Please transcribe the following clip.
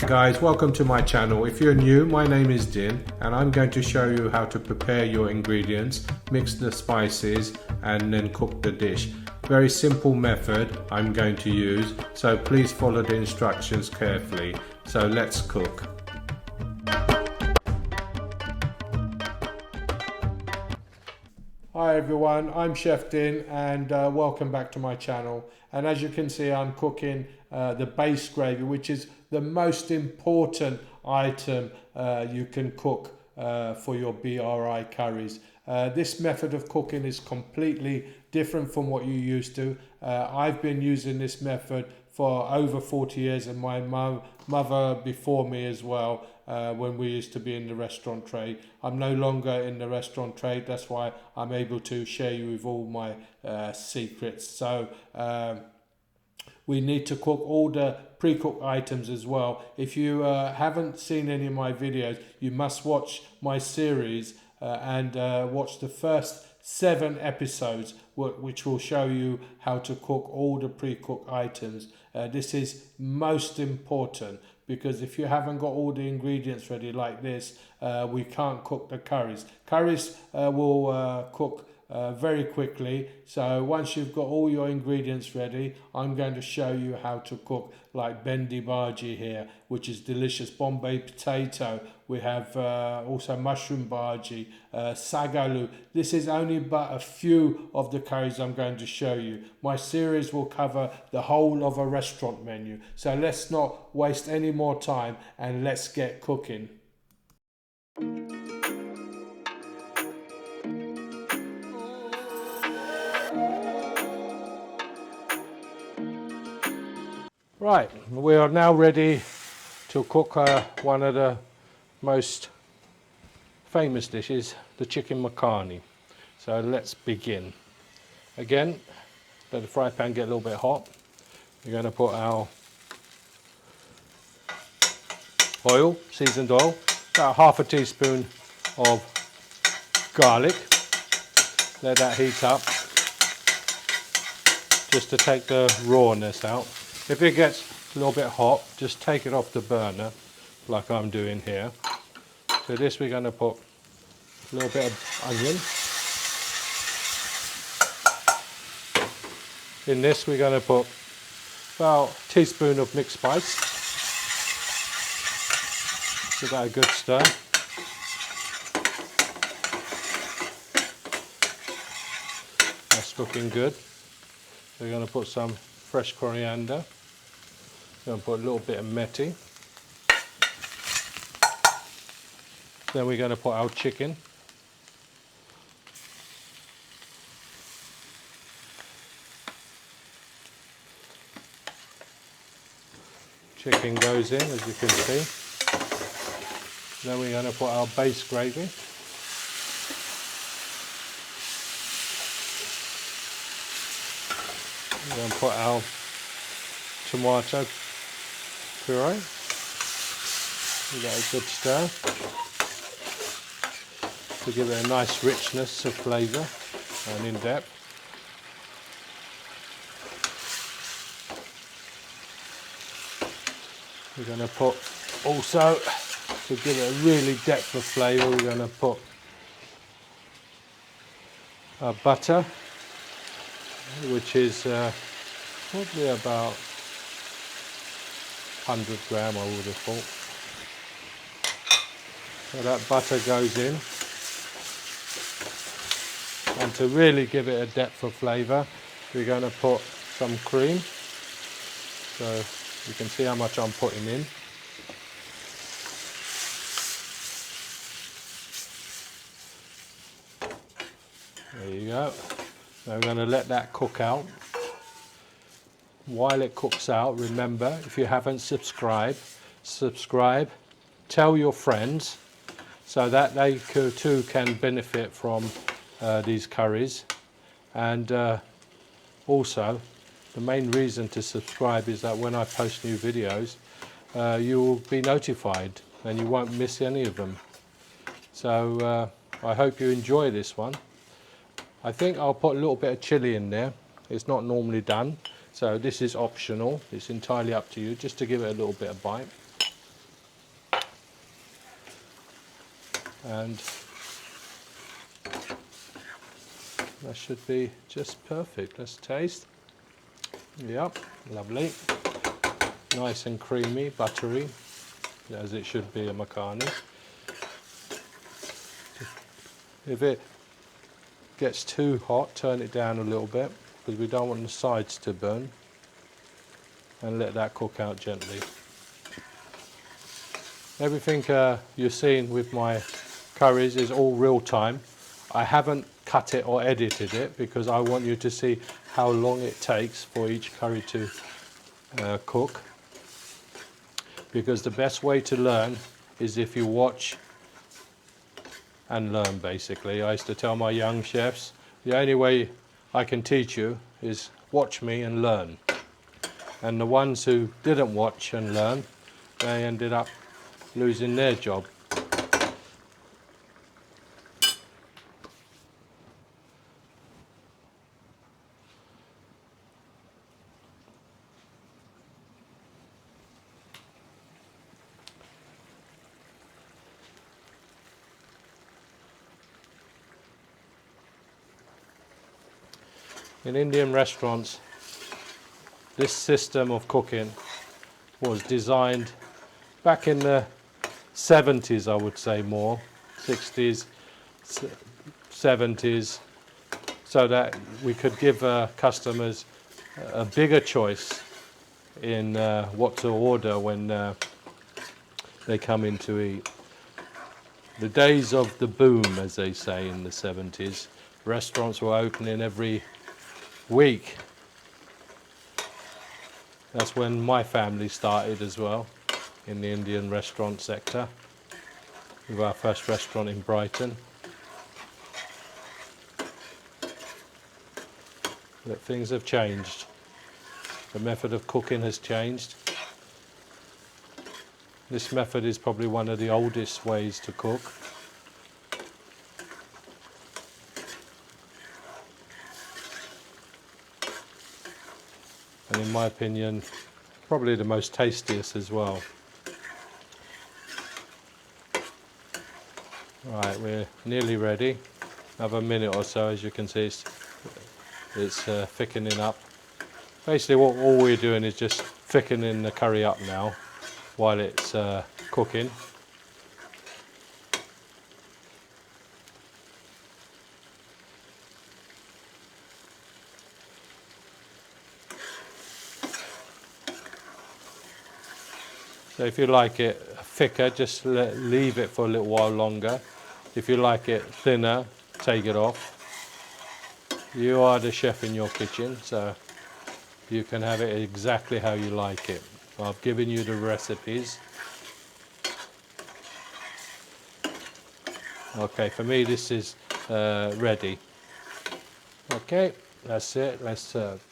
Guys, welcome to my channel. If you're new, my name is Din and I'm going to show you how to prepare your ingredients, mix the spices and then cook the dish. Very simple method I'm going to use, so please follow the instructions carefully. So let's cook. Hi everyone, I'm Chef Din and welcome back to my channel. And as you can see, I'm cooking the base gravy, which is the most important item you can cook for your BRI curries. This method of cooking is completely different from what you used to. I've been using this method for over 40 years and my mother before me as well, when we used to be in the restaurant trade. I'm no longer in the restaurant trade, that's why I'm able to share you with all my secrets. So we need to cook all the pre-cooked items as well. If you haven't seen any of my videos, you must watch my series and watch the first 7 episodes, which will show you how to cook all the pre-cooked items. This is most important, because if you haven't got all the ingredients ready like this, we can't cook the curries. Curries will cook very quickly. So once you've got all your ingredients ready, I'm going to show you how to cook like bendi bhaji here, which is delicious. Bombay potato. We have also mushroom bhaji, sagalu. This is only but a few of the curries I'm going to show you. My series will cover the whole of a restaurant menu. So let's not waste any more time and let's get cooking. Right, we are now ready to cook one of the most famous dishes, the chicken makhani. So let's begin. Again, let the fry pan get a little bit hot. We're going to put our oil, seasoned oil, about half a teaspoon of garlic. Let that heat up just to take the rawness out. If it gets a little bit hot, just take it off the burner like I'm doing here. So this we're going to put a little bit of onion. In this we're going to put about a teaspoon of mixed spice. Give that a good stir. That's looking good. So we're going to put some fresh coriander. Going to put a little bit of methi. Then we're going to put our chicken. Chicken goes in, as you can see. Then we're going to put our base gravy. We're going to put our tomato puree. We get a good stir to give it a nice richness of flavour and in depth. We're going to put also, to give it a really depth of flavour, we're going to put butter, which is probably about 100 gram, I would have thought. So that butter goes in. And to really give it a depth of flavour, we're going to put some cream. So you can see how much I'm putting in. There you go. Now we're going to let that cook out. While it cooks out, remember, if you haven't subscribed, subscribe, tell your friends so that they too can benefit from these curries. And also, the main reason to subscribe is that when I post new videos, you will be notified and you won't miss any of them. So I hope you enjoy this one. I think I'll put a little bit of chilli in there. It's not normally done. So this is optional, it's entirely up to you, just to give it a little bit of bite. and that should be just perfect. Let's taste. Yep, lovely. Nice and creamy, buttery, as it should be a makhani. If it gets too hot, turn it down a little bit, because we don't want the sides to burn, and let that cook out gently. Everything you're seeing with my curries is all real time. I haven't cut it or edited it because I want you to see how long it takes for each curry to cook. Because the best way to learn is if you watch and learn, basically. I used to tell my young chefs, the only way I can teach you is watch me and learn. And the ones who didn't watch and learn, they ended up losing their job. In Indian restaurants, this system of cooking was designed back in the 70s, I would say more, 60s, 70s, so that we could give customers a bigger choice in what to order when they come in to eat. The days of the boom, as they say, in the 70s, restaurants were opening every week. That's when my family started as well, in the Indian restaurant sector, with our first restaurant in Brighton. But things have changed. The method of cooking has changed. This method is probably one of the oldest ways to cook. And in my opinion, probably the most tastiest as well. Right, we're nearly ready. Another minute or so, as you can see, it's thickening up. Basically, all we're doing is just thickening the curry up now while it's cooking. So if you like it thicker, just leave it for a little while longer. If you like it thinner, take it off. You are the chef in your kitchen, so you can have it exactly how you like it. I've given you the recipes. Okay, for me this is ready. Okay, that's it, let's serve.